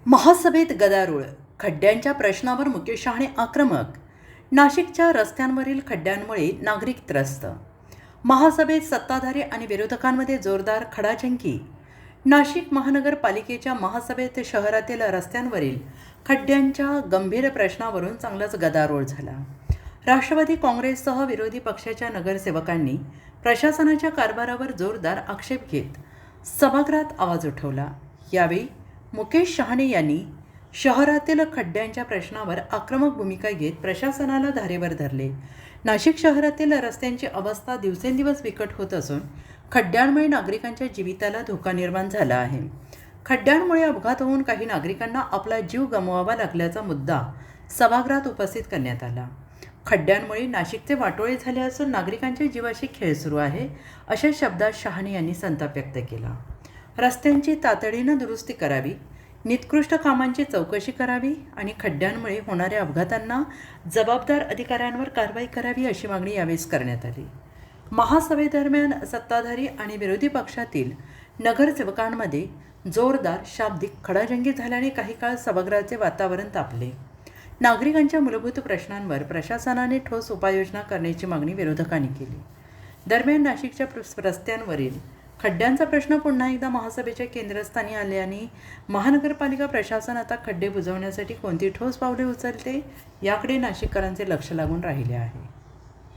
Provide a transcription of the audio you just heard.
महासभेत गदारोळ, खड्ड्यांच्या प्रश्नावर मुकेश शहाणे आक्रमक. नाशिकच्या रस्त्यांवरील खड्ड्यांमुळे नागरिक त्रस्त. महासभेत सत्ताधारी आणि विरोधकांमध्ये जोरदार खडाजंगी. नाशिक महानगरपालिकेच्या महासभेत शहरातील रस्त्यांवरील खड्ड्यांच्या गंभीर प्रश्नावरून चांगलाच गदारोळ झाला. राष्ट्रवादी काँग्रेससह विरोधी पक्षाच्या नगरसेवकांनी प्रशासनाच्या कारभारावर जोरदार आक्षेप घेत सभागृहात आवाज उठवला. यावेळी मुकेश शहाणे यांनी शहरातील खड्ड्यांच्या प्रश्नावर आक्रमक भूमिका घेत प्रशासनाला धारेवर धरले. नाशिक शहरातील रस्त्यांची अवस्था दिवसेंदिवस बिकट होत असून खड्ड्यांमुळे नागरिकांच्या जीविताला धोका निर्माण झाला आहे. खड्ड्यांमुळे अपघात होऊन काही नागरिकांना आपला जीव गमवावा लागल्याचा मुद्दा सभागृहात उपस्थित करण्यात आला. खड्ड्यांमुळे नाशिकचे वाटोळे झाले असून नागरिकांच्या जीवाशी खेळ सुरू आहे, अशा शब्दात शहाणे यांनी संताप व्यक्त केला. रस्त्यांची तातडीनं दुरुस्ती करावी, निकृष्ट कामांची चौकशी करावी आणि खड्ड्यांमुळे होणाऱ्या अपघातांना जबाबदार अधिकाऱ्यांवर कारवाई करावी, अशी मागणी यावेळेस करण्यात आली. महासभेदरम्यान सत्ताधारी आणि विरोधी पक्षातील नगरसेवकांमध्ये जोरदार शाब्दिक खडाजंगी झाल्याने काही काळ सभागृहाचे वातावरण तापले. नागरिकांच्या मूलभूत प्रश्नांवर प्रशासनाने ठोस उपाययोजना करण्याची मागणी विरोधकांनी केली. दरम्यान नाशिकच्या रस्त्यांवरील खड्ड्यांचा प्रश्न पुन्हा एकदा महासभेच्या केंद्रस्थानी आल्याने महानगरपालिका प्रशासन आता खड्डे बुजवण्यासाठी कोणती ठोस पावले उचलते याकडे नाशिककरांचे लक्ष लागून राहिले आहे.